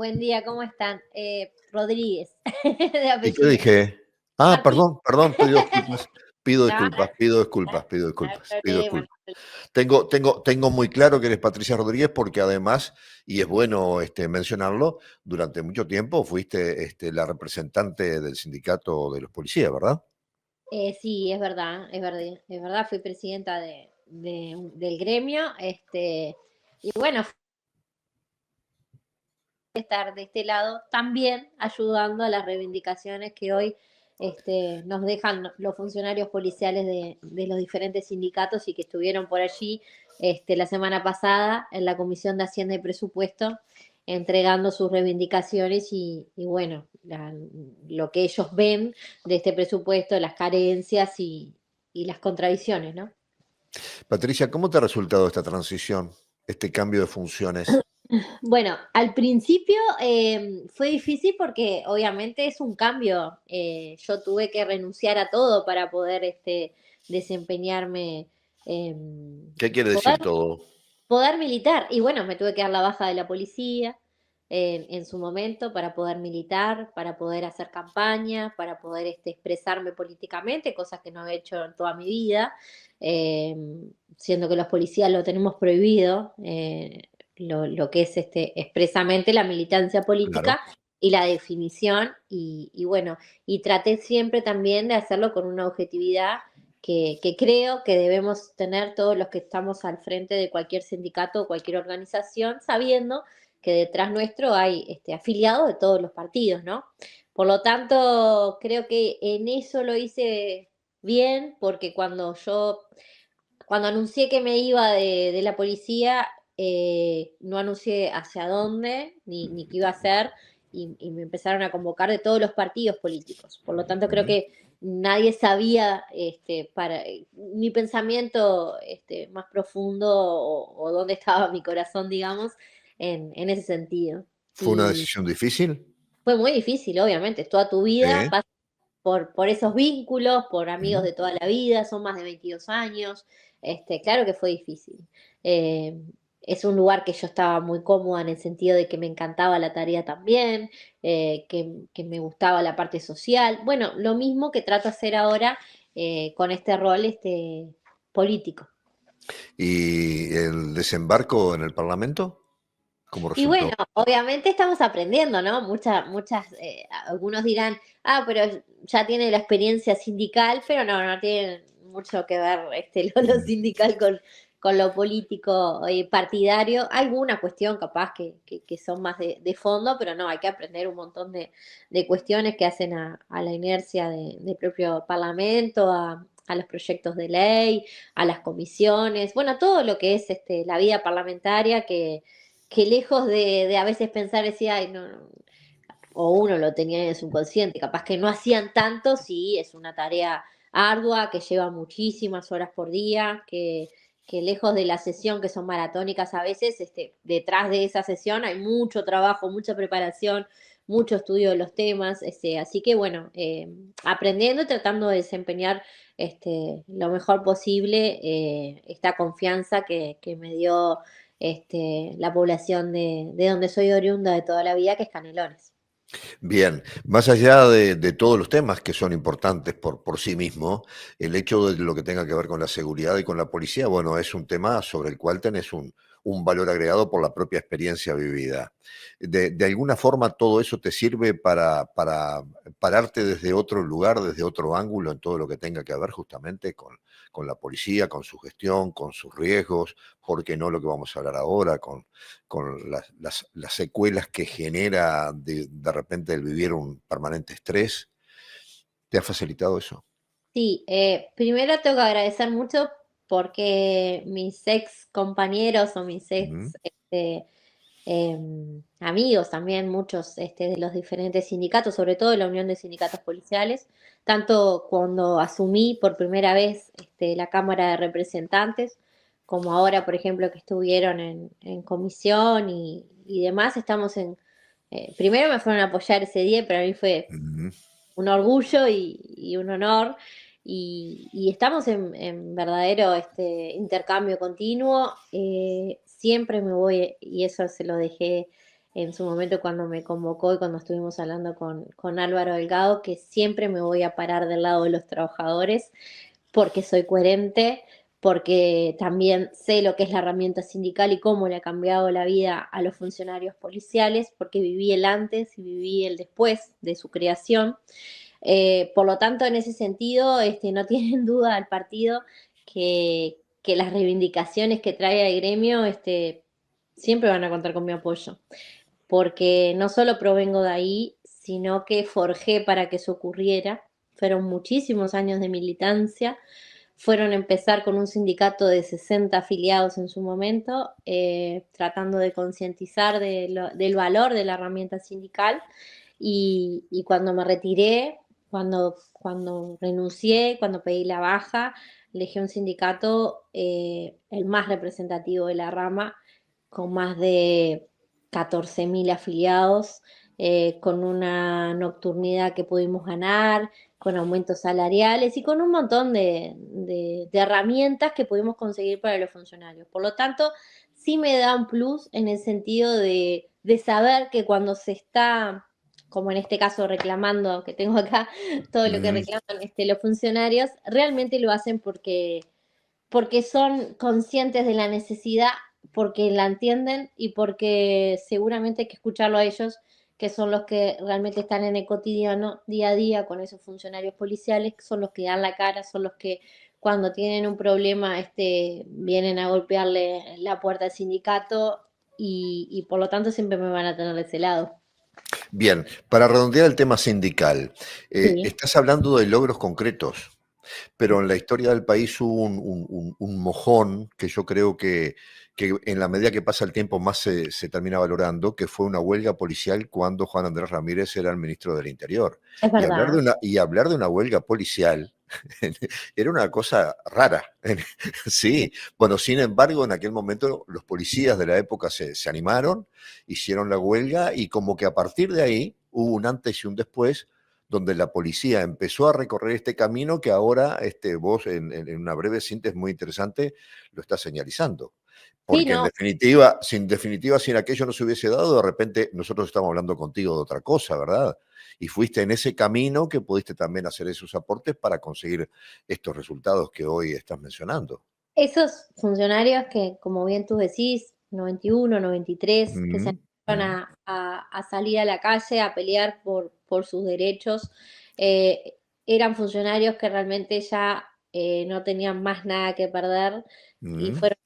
Buen día, ¿cómo están? Rodríguez, de ¿Y qué apellido. dije? Ah, Martín. perdón, pido disculpas, pido No, disculpas, pido no, disculpas, pido no hay disculpas, pido problema, no disculpas. hay Tengo muy claro que eres Patricia Rodríguez porque además, y es bueno mencionarlo, durante mucho tiempo fuiste la representante del sindicato de los policías, ¿verdad? Sí, es verdad, es verdad, fui presidenta del gremio, y bueno, estar de este lado también ayudando a las reivindicaciones que hoy nos dejan los funcionarios policiales de los diferentes sindicatos y que estuvieron por allí la semana pasada en la Comisión de Hacienda y Presupuesto entregando sus reivindicaciones y bueno, lo que ellos ven de este presupuesto, las carencias y las contradicciones, ¿no? Patricia, ¿cómo te ha resultado esta transición, este cambio de funciones? Bueno, al principio fue difícil porque obviamente es un cambio. Yo tuve que renunciar a todo para poder desempeñarme, ¿Qué quiere poder, decir todo? poder militar. Y bueno, me tuve que dar la baja de la policía en su momento para poder militar, para poder hacer campaña, para poder expresarme políticamente, cosas que no había hecho en toda mi vida, eh, siendo que los policías lo tenemos prohibido. Lo que es expresamente la militancia Claro. política y la definición, y bueno, y traté siempre también de hacerlo con una objetividad que creo que debemos tener todos los que estamos al frente de cualquier sindicato o cualquier organización, sabiendo que detrás nuestro hay afiliados de todos los partidos, ¿no? Por lo tanto, creo que en eso lo hice bien, porque cuando anuncié que me iba de la policía, no anuncié hacia dónde ni qué iba a hacer y me empezaron a convocar de todos los partidos políticos. Por lo tanto, creo Ujú. que nadie sabía mi pensamiento más profundo o dónde estaba mi corazón, digamos, en ese sentido. ¿Fue una Y decisión difícil? fue muy difícil, obviamente, toda tu vida Sí. pasas por esos vínculos, por amigos Ujú. de toda la vida, son más de 22 años, claro que fue difícil. Eh, es un lugar que yo estaba muy cómoda en el sentido de que me encantaba la tarea también, que me gustaba la parte social. Bueno, lo mismo que trato de hacer ahora con este rol político. ¿Y el desembarco en el Parlamento? ¿Cómo Y bueno, resultó? obviamente estamos aprendiendo, ¿no? Algunos dirán, pero ya tiene la experiencia sindical, pero no tiene mucho que ver lo Mm. sindical con lo político partidario. Alguna cuestión capaz que son más de fondo, pero no, hay que aprender un montón de cuestiones que hacen a la inercia del propio Parlamento, a los proyectos de ley, a las comisiones, bueno, todo lo que es la vida parlamentaria que lejos de a veces pensar, decía, ay, no, o uno lo tenía en su inconsciente, capaz que no hacían tanto, sí, es una tarea ardua, que lleva muchísimas horas por día, que lejos de la sesión, que son maratónicas a veces, detrás de esa sesión hay mucho trabajo, mucha preparación, mucho estudio de los temas, así que bueno, aprendiendo y tratando de desempeñar lo mejor posible esta confianza que me dio la población de donde soy oriunda de toda la vida, que es Canelones. Bien, más allá de todos los temas que son importantes por sí mismos, el hecho de lo que tenga que ver con la seguridad y con la policía, bueno, es un tema sobre el cual tenés un valor agregado por la propia experiencia vivida. De alguna forma todo eso te sirve para pararte desde otro lugar, desde otro ángulo en todo lo que tenga que ver justamente con la policía, con su gestión, con sus riesgos, ¿por qué no lo que vamos a hablar ahora, con las secuelas que genera de repente el vivir un permanente estrés? ¿Te ha facilitado eso? Sí, primero tengo que agradecer mucho porque mis ex compañeros o mis Ujú. ex amigos también, muchos de los diferentes sindicatos, sobre todo de la Unión de Sindicatos Policiales, tanto cuando asumí por primera vez la Cámara de Representantes, como ahora, por ejemplo, que estuvieron en comisión y demás, primero me fueron a apoyar ese día, pero a mí fue Ujú. un orgullo y un honor. Y estamos en verdadero intercambio continuo. Siempre me voy, y eso se lo dejé en su momento cuando me convocó y cuando estuvimos hablando con Álvaro Delgado, que siempre me voy a parar del lado de los trabajadores porque soy coherente, porque también sé lo que es la herramienta sindical y cómo le ha cambiado la vida a los funcionarios policiales, porque viví el antes y viví el después de su creación. Por lo tanto, en ese sentido, no tienen duda al partido que las reivindicaciones que trae el gremio siempre van a contar con mi apoyo, porque no solo provengo de ahí, sino que forjé para que eso ocurriera. Fueron muchísimos años de militancia, fueron empezar con un sindicato de 60 afiliados en su momento, tratando de concientizar del valor de la herramienta sindical. Y cuando me retiré, cuando renuncié, cuando pedí la baja, elegí un sindicato, el más representativo de la rama, con más de 14.000 afiliados, con una nocturnidad que pudimos ganar, con aumentos salariales y con un montón de herramientas que pudimos conseguir para los funcionarios. Por lo tanto, sí me da un plus en el sentido de saber que cuando se está, como en este caso reclamando, que tengo acá todo lo que Mm, reclaman los funcionarios, realmente lo hacen porque son conscientes de la necesidad, porque la entienden y porque seguramente hay que escucharlo a ellos, que son los que realmente están en el cotidiano, día a día, con esos funcionarios policiales, son los que dan la cara, son los que cuando tienen un problema vienen a golpearle la puerta al sindicato y por lo tanto siempre me van a tener de ese lado. Bien, para redondear el tema sindical, Sí, estás hablando de logros concretos, pero en la historia del país hubo un mojón que yo creo que en la medida que pasa el tiempo más se termina valorando, que fue una huelga policial cuando Juan Andrés Ramírez era el ministro del Interior. es verdad. Y hablar de una huelga policial era una cosa rara. Sí, Sí, bueno, sin embargo, en aquel momento los policías de la época se animaron, hicieron la huelga y como que a partir de ahí hubo un antes y un después donde la policía empezó a recorrer este camino que ahora vos en una breve síntesis muy interesante lo estás señalizando. sí, Porque no. en definitiva, si en aquello no se hubiese dado, de repente nosotros estamos hablando contigo de otra cosa, ¿verdad? Y fuiste en ese camino que pudiste también hacer esos aportes para conseguir estos resultados que hoy estás mencionando. Esos funcionarios que, como bien tú decís, 91, 93, que se Mm, animaron mm, a salir a la calle a pelear por sus derechos, eran funcionarios que realmente ya no tenían más nada que perder y mm, fueron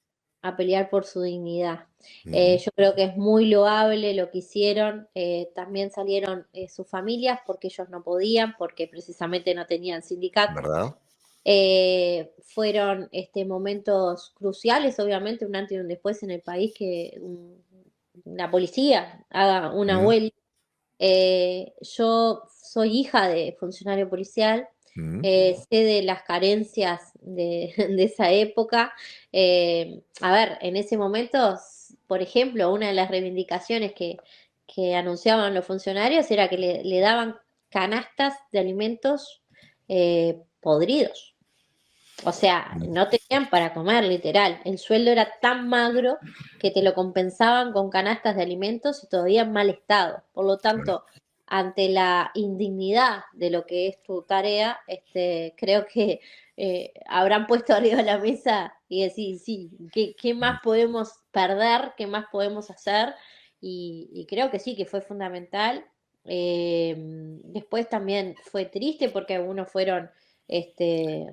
a pelear por su dignidad. mm, Yo creo que es muy loable lo que hicieron. También salieron sus familias porque ellos no podían, porque precisamente no tenían sindicato. ¿verdad? Fueron momentos cruciales, obviamente, un antes y un después en el país que la policía haga una Mm, huelga. Yo soy hija de funcionario policial, mm, sé de las carencias de esa época. A ver, en ese momento, por ejemplo, una de las reivindicaciones que anunciaban los funcionarios era que le daban canastas de alimentos podridos. O sea, mm, no tenían para comer, literal. El sueldo era tan magro que te lo compensaban con canastas de alimentos y todavía en mal estado. Por lo claro. tanto, ante la indignidad de lo que es tu tarea, creo que habrán puesto arriba de la mesa y decir, sí, ¿qué Mm, más podemos perder? ¿Qué más podemos hacer? Y creo que sí, que fue fundamental. Después también fue triste porque algunos fueron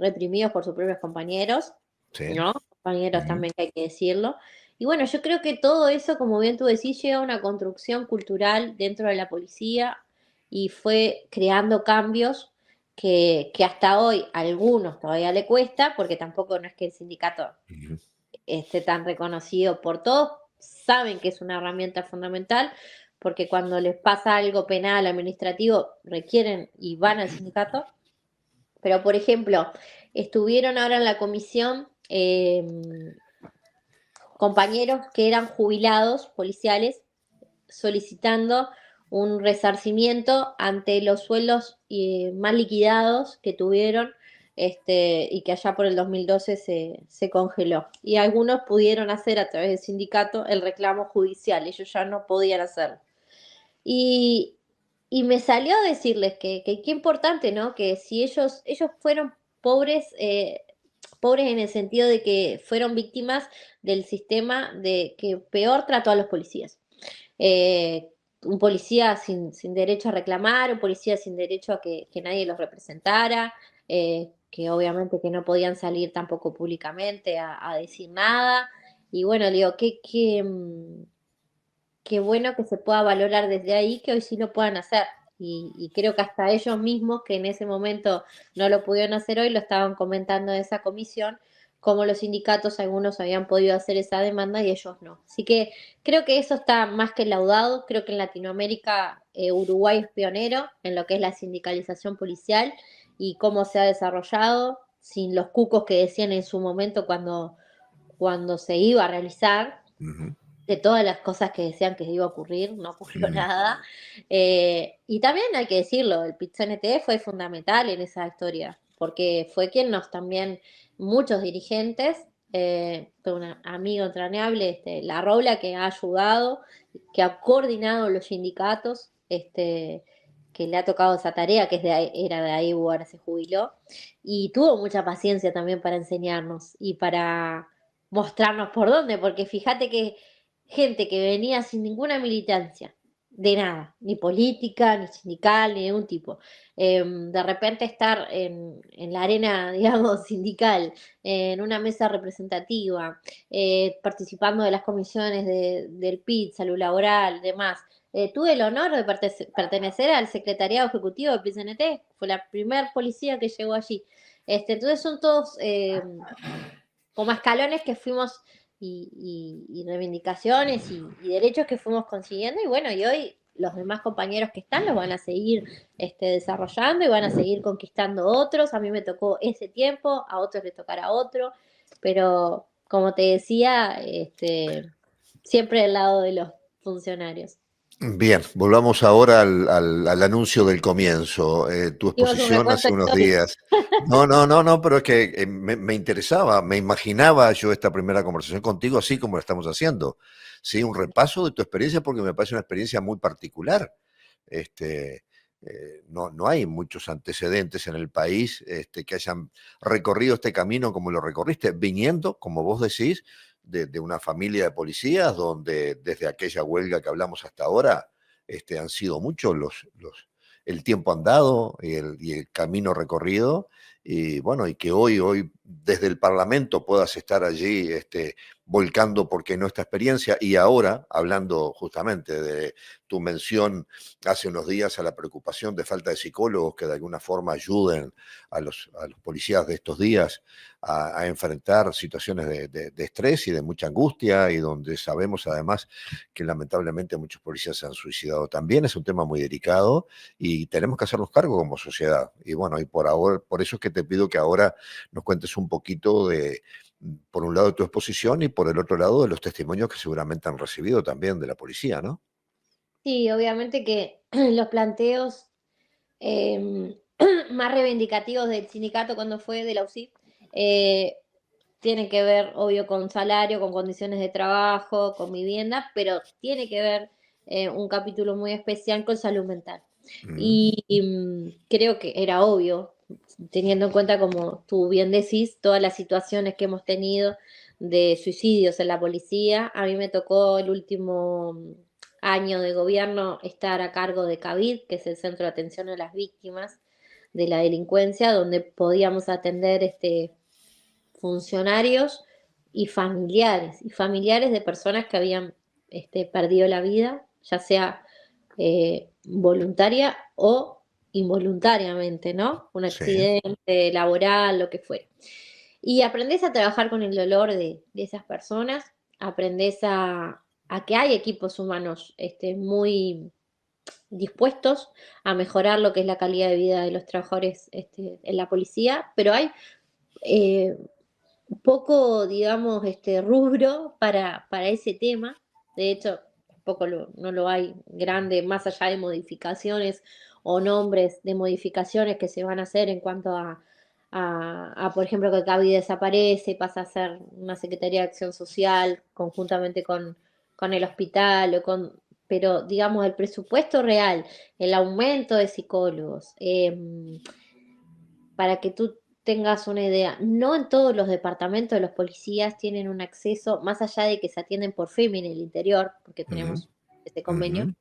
reprimidos por sus propios compañeros, sí. ¿no? Compañeros Mm, también que hay que decirlo. Y bueno, yo creo que todo eso, como bien tú decís, lleva a una construcción cultural dentro de la policía y fue creando cambios que hasta hoy a algunos todavía le cuesta, porque tampoco no es que el sindicato mm, esté tan reconocido por todos, saben que es una herramienta fundamental, porque cuando les pasa algo penal, administrativo, requieren y van al sindicato, pero, por ejemplo, estuvieron ahora en la comisión compañeros que eran jubilados policiales solicitando un resarcimiento ante los sueldos mal liquidados que tuvieron y que allá por el 2012 se congeló. Y algunos pudieron hacer a través del sindicato el reclamo judicial, ellos ya no podían hacerlo. Y, y me salió a decirles que qué importante, ¿no? Que si ellos fueron pobres, pobres en el sentido de que fueron víctimas del sistema de que peor trató a los policías. Eh, un policía sin derecho a reclamar, un policía sin derecho a que nadie los representara, que obviamente que no podían salir tampoco públicamente a decir nada. Y bueno, digo, qué bueno que se pueda valorar desde ahí, que hoy sí lo puedan hacer. Y creo que hasta ellos mismos, que en ese momento no lo pudieron hacer hoy, lo estaban comentando en esa comisión, como los sindicatos, algunos habían podido hacer esa demanda y ellos no. Así que creo que eso está más que laudado. Creo que en Latinoamérica Uruguay es pionero en lo que es la sindicalización policial y cómo se ha desarrollado, sin los cucos que decían en su momento cuando se iba a realizar, Ujú, de todas las cosas que decían que iba a ocurrir, no ocurrió ujú, nada. Y también hay que decirlo, el PIT-CNT fue fundamental en esa historia, porque fue quien nos también, muchos dirigentes, fue un amigo entrañable, La Robla, que ha ayudado, que ha coordinado los sindicatos, que le ha tocado esa tarea, que era de ahí, ahora se jubiló, y tuvo mucha paciencia también para enseñarnos y para mostrarnos por dónde, porque fíjate que gente que venía sin ninguna militancia, de nada, ni política, ni sindical, ni de ningún tipo. De repente estar en la arena, digamos, sindical, en una mesa representativa, participando de las comisiones del PIT, salud laboral, demás. Tuve el honor de pertenecer al secretariado ejecutivo del PIT-CNT, fue la primer policía que llegó allí. Entonces son todos como escalones que fuimos y reivindicaciones y derechos que fuimos consiguiendo y bueno, y hoy los demás compañeros que están los van a seguir desarrollando y van a seguir conquistando otros. A mí me tocó ese tiempo, a otros les tocará otro, pero como te decía, siempre del lado de los funcionarios. Bien, volvamos ahora al anuncio del comienzo, tu Hicimos un exposición recuento hace unos histórico. días. No, no, no, no, pero es que me interesaba, me imaginaba yo esta primera conversación contigo así como lo estamos haciendo. Sí, un repaso de tu experiencia porque me parece una experiencia muy particular. Este, no hay muchos antecedentes en el país que hayan recorrido este camino como lo recorriste, viniendo, como vos decís, de una familia de policías donde desde aquella huelga que hablamos hasta ahora han sido muchos el tiempo andado y el camino recorrido. Y bueno, y que hoy desde el Parlamento puedas estar allí volcando, ¿por qué no?, esta experiencia. Y ahora, hablando justamente de tu mención hace unos días a la preocupación de falta de psicólogos que de alguna forma ayuden a los policías de estos días a enfrentar situaciones de estrés y de mucha angustia, y donde sabemos además que lamentablemente muchos policías se han suicidado también. Es un tema muy delicado y tenemos que hacernos cargo como sociedad. Y bueno, y por ahora, por eso es que te pido que ahora nos cuentes un poquito por un lado, de tu exposición y por el otro lado, de los testimonios que seguramente han recibido también de la policía, ¿no? Sí, obviamente que los planteos eh, más reivindicativos del sindicato cuando fue de la UCI, eh, tienen que ver, obvio, con salario, con condiciones de trabajo, con vivienda, pero tiene que ver un capítulo muy especial con salud mental. Mm, Y creo que era obvio, teniendo en cuenta, como tú bien decís, todas las situaciones que hemos tenido de suicidios en la policía. A mí me tocó el último año de gobierno estar a cargo de CAVID, que es el Centro de Atención a las Víctimas de la Delincuencia, donde podíamos atender funcionarios y familiares de personas que habían perdido la vida, ya sea voluntaria o involuntariamente, ¿no? Un sí, accidente laboral, lo que fuera. Y aprendés a trabajar con el dolor de esas personas, aprendés a que hay equipos humanos muy dispuestos a mejorar lo que es la calidad de vida de los trabajadores en la policía, pero hay eh, poco, digamos, rubro para ese tema. De hecho, no lo hay grande, más allá de modificaciones o nombres de modificaciones que se van a hacer en cuanto por ejemplo, que Cavi desaparece y pasa a ser una Secretaría de Acción Social conjuntamente con el hospital o con pero digamos el presupuesto real, el aumento de psicólogos, para que tú tengas una idea, no en todos los departamentos de los policías tienen un acceso, más allá de que se atienden por FEMI en el interior, porque Ujú, tenemos este ujú, convenio,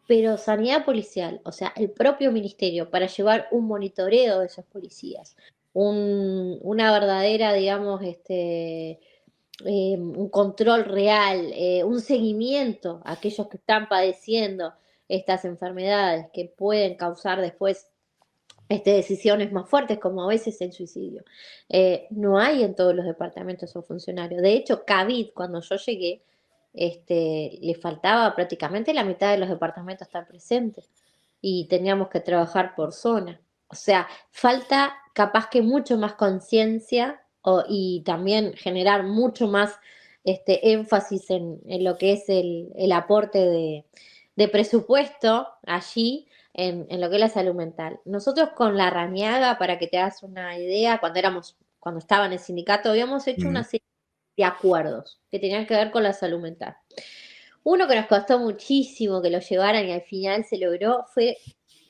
pero sanidad policial, o sea, el propio ministerio, para llevar un monitoreo de esos policías, una verdadera, digamos, un control real, un seguimiento a aquellos que están padeciendo estas enfermedades que pueden causar después decisiones más fuertes, como a veces el suicidio. No hay en todos los departamentos un funcionario. De hecho, COVID, cuando yo llegué, le faltaba prácticamente la mitad de los departamentos estar presentes y teníamos que trabajar por zona. O sea, falta capaz que mucho más conciencia y también generar mucho más énfasis en lo que es el aporte de presupuesto allí en lo que es la salud mental. Nosotros con la Rañaga, para que te hagas una idea, cuando estaba en el sindicato, habíamos hecho ujú. una serie de acuerdos que tenían que ver con la salud mental. Uno que nos costó muchísimo que lo llevaran y al final se logró fue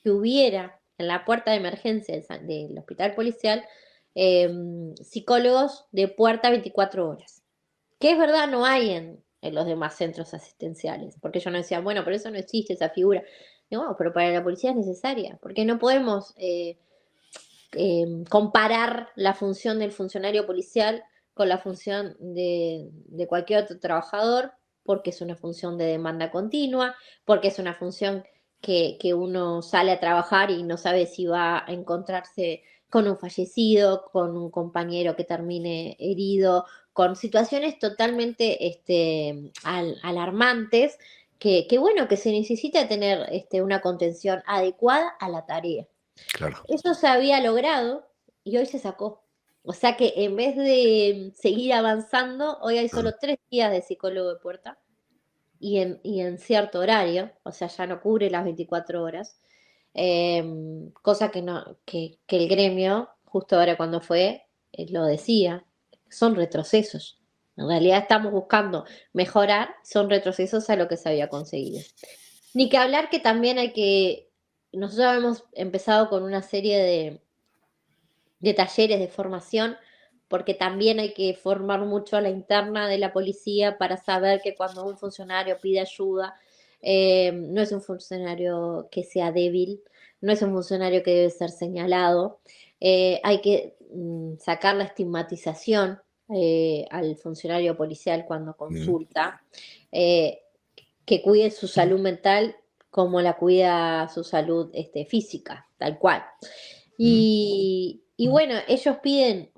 que hubiera en la puerta de emergencia del hospital policial psicólogos de puerta 24 horas. Que es verdad, no hay en los demás centros asistenciales, porque ellos no decían, bueno, pero eso no existe, esa figura. No, pero para la policía es necesaria, porque no podemos comparar la función del funcionario policial con la función de cualquier otro trabajador, porque es una función de demanda continua, porque es una función que uno sale a trabajar y no sabe si va a encontrarse con un fallecido, con un compañero que termine herido, con situaciones totalmente alarmantes, que bueno, que se necesita tener una contención adecuada a la tarea. Claro. Eso se había logrado y hoy se sacó. O sea que en vez de seguir avanzando, hoy hay Ah, solo 3 días de psicólogo de puerta y en cierto horario, o sea, ya no cubre las 24 horas. Cosa que, no, que el gremio, justo ahora cuando fue, lo decía, son retrocesos. En realidad estamos buscando mejorar, son retrocesos a lo que se había conseguido. Ni que hablar que también nosotros hemos empezado con una serie de talleres de formación, porque también hay que formar mucho a la interna de la policía para saber que cuando un funcionario pide ayuda, no es un funcionario que sea débil, no es un funcionario que debe ser señalado. Hay que sacar la estigmatización al funcionario policial cuando ujú, consulta, eh, que cuide su salud mental como la cuida su salud física, tal cual. ujú, Y bueno, ellos piden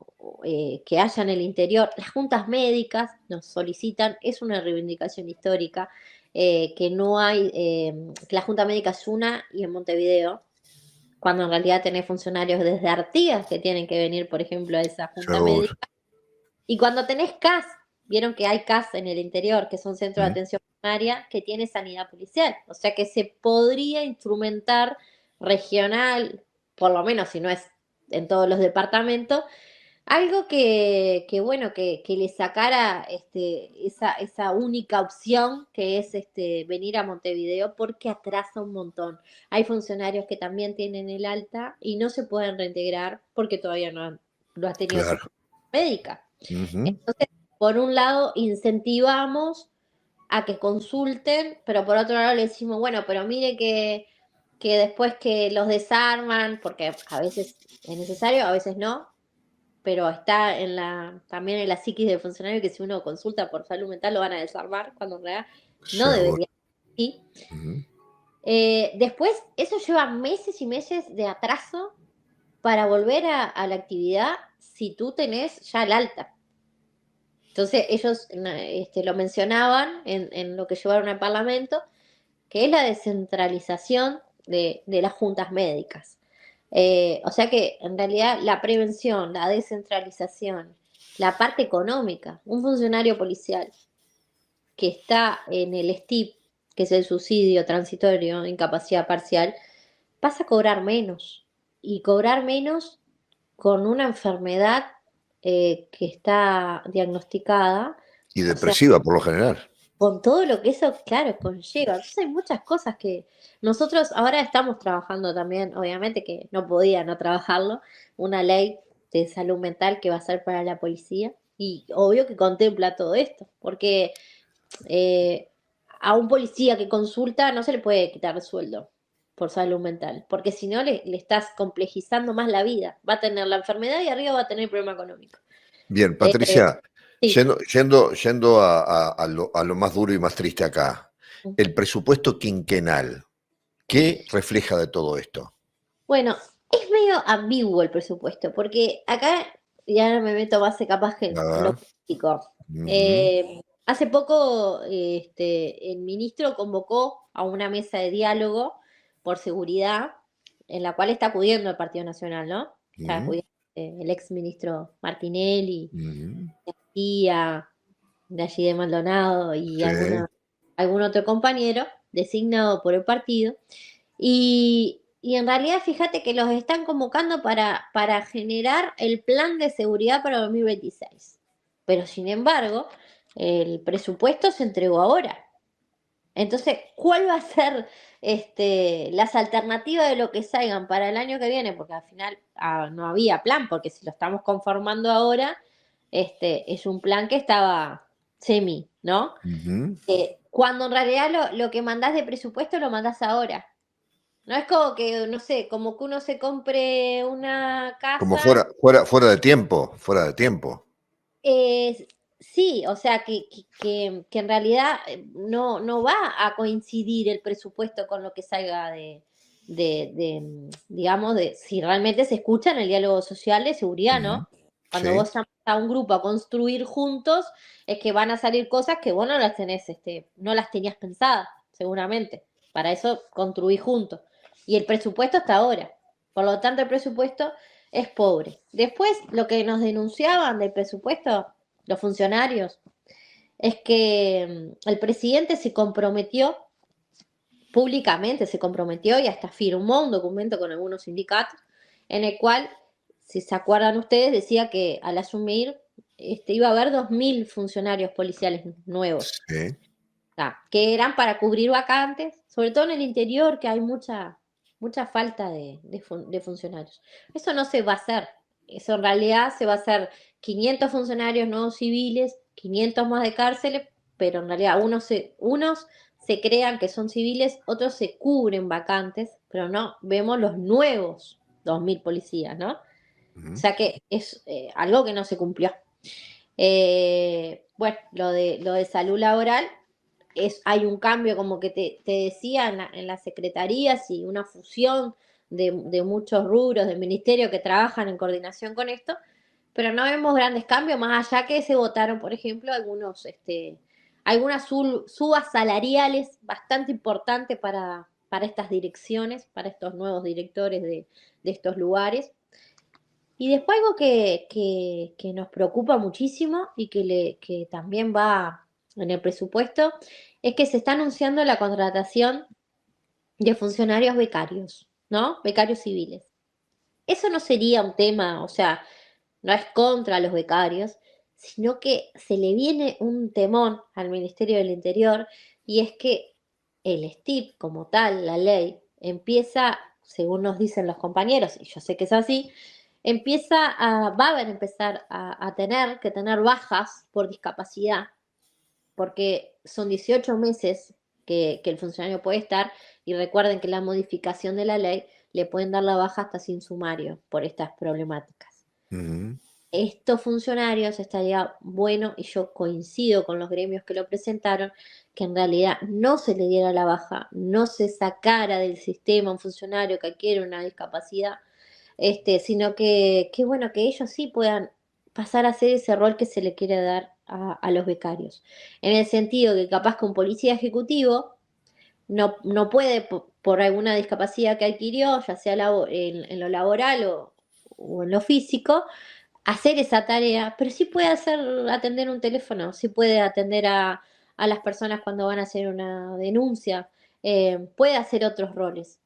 que haya en el interior, las juntas médicas nos solicitan, es una reivindicación histórica, que no hay, que la junta médica es una y en Montevideo, cuando en realidad tenés funcionarios desde Artigas que tienen que venir, por ejemplo, a esa junta seguro. médica, y cuando tenés CAS, vieron que hay CAS en el interior, que son centros de Ujú, atención primaria, que tiene sanidad policial. O sea que se podría instrumentar regional, por lo menos si no es en todos los departamentos, algo bueno, que le sacara esa única opción que es venir a Montevideo porque atrasa un montón. Hay funcionarios que también tienen el alta y no se pueden reintegrar porque todavía no ha tenido su claro. médica. Ujú, Entonces, por un lado, incentivamos a que consulten, pero por otro lado le decimos, bueno, pero mire que después que los desarman, porque a veces es necesario, a veces no, pero está también en la psiquis del funcionario que si uno consulta por salud mental lo van a desarmar, cuando en realidad no seguro. debería ser así. Ujú, Después, eso lleva meses y meses de atraso para volver a la actividad si tú tenés ya el alta. Entonces ellos lo mencionaban en lo que llevaron al Parlamento, que es la descentralización de las juntas médicas. O sea que en realidad la prevención, la descentralización, la parte económica, un funcionario policial que está en el STIP, que es el subsidio transitorio de incapacidad parcial, pasa a cobrar menos. Y cobrar menos con una enfermedad que está diagnosticada, y o sea, depresiva por lo general. con todo lo que eso, claro, conlleva. Entonces hay muchas cosas que nosotros ahora estamos trabajando también, obviamente que no podía no trabajarlo, una ley de salud mental que va a ser para la policía y obvio que contempla todo esto, porque eh, a un policía que consulta no se le puede quitar el sueldo por salud mental, porque si no le estás complejizando más la vida, va a tener la enfermedad y arriba va a tener el problema económico. Bien, Eh, Patricia, sí. yendo a lo más duro y más triste acá, el presupuesto quinquenal, ¿qué refleja de todo esto? Bueno, es medio ambiguo el presupuesto, porque acá ya me meto más capaz que A en lo ver. político. Ujú, Hace poco el ministro convocó a una mesa de diálogo por seguridad, en la cual está acudiendo el Partido Nacional, ¿no? Está ujú, acudiendo el ex ministro Martinelli, ujú. Tía, de allí de Maldonado y Sí, algún otro compañero designado por el partido. Y en realidad, fíjate que los están convocando para generar el plan de seguridad para 2026. Pero sin embargo, el presupuesto se entregó ahora. Entonces, ¿cuál va a ser las alternativas de lo que salgan para el año que viene? Porque al final no había plan, porque si lo estamos conformando ahora, es un plan que estaba semi, ¿no? ujú. Cuando en realidad lo que mandás de presupuesto lo mandás ahora. No es como que, no sé, como que uno se compre una Como casa. fuera de tiempo, fuera de tiempo. Sí, o sea, que en realidad no va a coincidir el presupuesto con lo que salga digamos, de si realmente se escucha en el diálogo social de seguridad, Ujú. ¿no? Cuando Sí. vos llamas a un grupo a construir juntos, es que van a salir cosas que vos no las tenés, no las tenías pensadas, seguramente. Para eso construís juntos. Y el presupuesto está ahora. Por lo tanto, el presupuesto es pobre. Después, lo que nos denunciaban del presupuesto, los funcionarios, es que el presidente se comprometió, públicamente se comprometió y hasta firmó un documento con algunos sindicatos, en el cual, si se acuerdan ustedes, decía que al asumir iba a haber 2.000 funcionarios policiales nuevos, Sí. que eran para cubrir vacantes, sobre todo en el interior, que hay mucha falta de funcionarios. Eso no se va a hacer. Eso en realidad se va a hacer 500 funcionarios nuevos civiles, 500 más de cárceles, pero en realidad unos se crean que son civiles, otros se cubren vacantes, pero no vemos los nuevos 2.000 policías, ¿no? O Ujú. sea que es algo que no se cumplió. Bueno, lo de salud laboral hay un cambio, como que te decía, en las secretarías y una fusión de muchos rubros del ministerio que trabajan en coordinación con esto, pero no vemos grandes cambios, más allá que se votaron, por ejemplo, algunas subas salariales bastante importantes para estas direcciones, para estos nuevos directores de estos lugares. Y después algo que nos preocupa muchísimo y que también va en el presupuesto es que se está anunciando la contratación de funcionarios becarios, ¿no? Becarios civiles. Eso no sería un tema, o sea, no es contra los becarios, sino que se le viene un temón al Ministerio del Interior y es que el STIP como tal, la ley, empieza, según nos dicen los compañeros, y yo sé que es así, va a haber empezar a tener que tener bajas por discapacidad, porque son 18 meses que el funcionario puede estar, y recuerden que la modificación de la ley le pueden dar la baja hasta sin sumario por estas problemáticas. Ujú. Estos funcionarios estaría bueno, y yo coincido con los gremios que lo presentaron, que en realidad no se le diera la baja, no se sacara del sistema un funcionario que adquiere una discapacidad, sino que bueno, que ellos sí puedan pasar a hacer ese rol que se le quiere dar a los becarios. En el sentido que capaz que un policía ejecutivo no puede, por alguna discapacidad que adquirió, ya sea en lo laboral o en lo físico, hacer esa tarea, pero sí puede atender un teléfono, sí puede atender a las personas cuando van a hacer una denuncia, puede hacer otros roles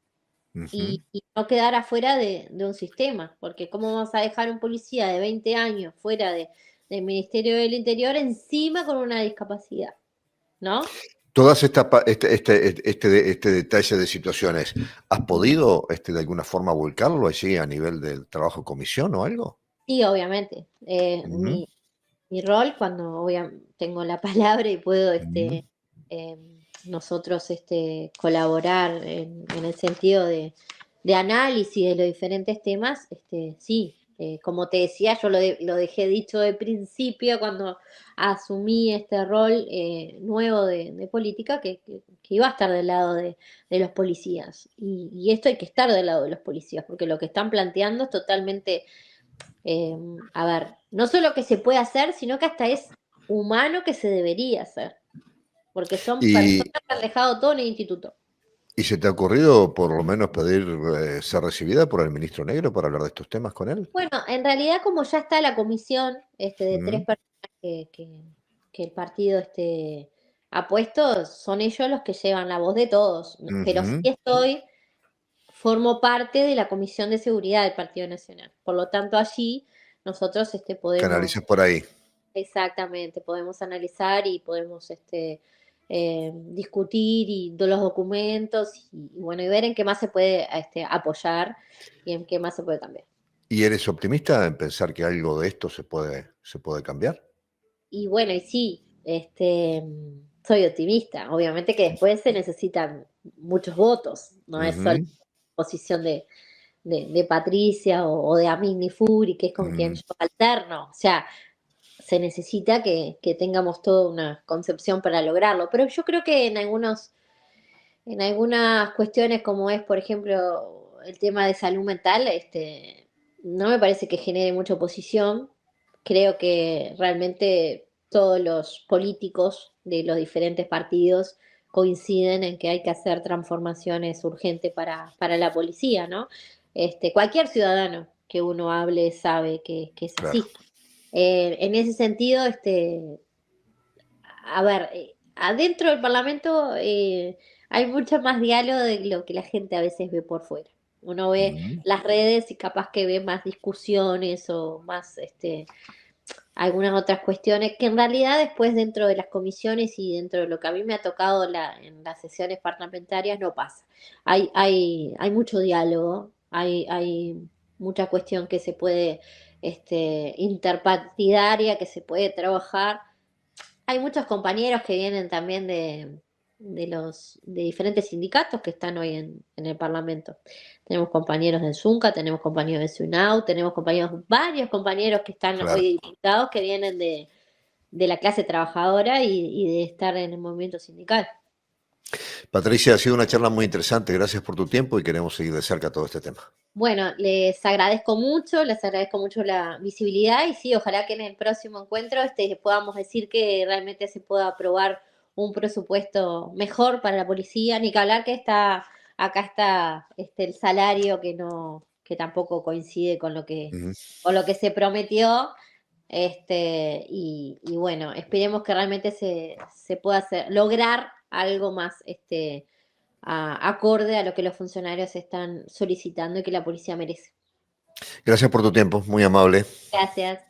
Ujú. y no quedar afuera de un sistema, porque ¿cómo vamos a dejar un policía de 20 años fuera del Ministerio del Interior encima con una discapacidad? ¿no? Todas este detalle de situaciones, ¿has podido de alguna forma volcarlo allí a nivel del trabajo de comisión o algo? Sí, obviamente. Ujú, Mi rol cuando tengo la palabra y puedo ujú. nosotros colaborar en el sentido de análisis de los diferentes temas, sí, como te decía, yo lo dejé dicho de principio cuando asumí este rol nuevo de política, que iba a estar del lado de los policías. Y esto hay que estar del lado de los policías, porque lo que están planteando es totalmente eh, a ver, no solo que se puede hacer, sino que hasta es humano que se debería hacer, porque son personas ¿Y, que han dejado todo en el instituto. y se te ha ocurrido por lo menos pedir ser recibida por el ministro Negro para hablar de estos temas con él? Bueno, en realidad como ya está la comisión de tres Ujú, personas que el partido ha puesto, son ellos los que llevan la voz de todos, pero sí ujú. formo parte de la Comisión de Seguridad del Partido Nacional. Por lo tanto, allí nosotros podemos. Canalices por ahí. Exactamente, podemos analizar y podemos discutir y los documentos y bueno, y ver en qué más se puede apoyar y en qué más se puede cambiar. ¿Y eres optimista en pensar que algo de esto se puede cambiar? Y bueno, y sí, soy optimista. Obviamente que después se necesitan muchos votos, no es solo Ujú, posición de Patricia o de Amini Furi, que es con quien mm. yo alterno. O sea, se necesita que tengamos toda una concepción para lograrlo. Pero yo creo que en algunas cuestiones, como es, por ejemplo, el tema de salud mental, no me parece que genere mucha oposición. Creo que realmente todos los políticos de los diferentes partidos coinciden en que hay que hacer transformaciones urgentes para la policía, ¿no? Cualquier ciudadano que uno hable sabe que es Claro. así. En ese sentido, a ver, adentro del Parlamento hay mucho más diálogo de lo que la gente a veces ve por fuera. Uno ve Ujú. las redes y capaz que ve más discusiones o más algunas otras cuestiones que en realidad después dentro de las comisiones y dentro de lo que a mí me ha tocado en las sesiones parlamentarias no pasa. Hay mucho diálogo, hay mucha cuestión que se puede interpartidaria, que se puede trabajar. Hay muchos compañeros que vienen también de diferentes sindicatos que están hoy en el Parlamento. Tenemos compañeros del Zunca, tenemos compañeros de SUNAU, tenemos varios compañeros que están Claro. hoy diputados que vienen de la clase trabajadora y de estar en el movimiento sindical. Patricia, ha sido una charla muy interesante. Gracias por tu tiempo y queremos seguir de cerca todo este tema. Bueno, les agradezco mucho la visibilidad y sí, ojalá que en el próximo encuentro podamos decir que realmente se pueda aprobar un presupuesto mejor para la policía, ni que hablar que acá está el salario que tampoco coincide Ujú. con lo que se prometió. Y bueno, esperemos que realmente se pueda lograr algo más acorde a lo que los funcionarios están solicitando y que la policía merece. Gracias por tu tiempo, muy amable. Gracias.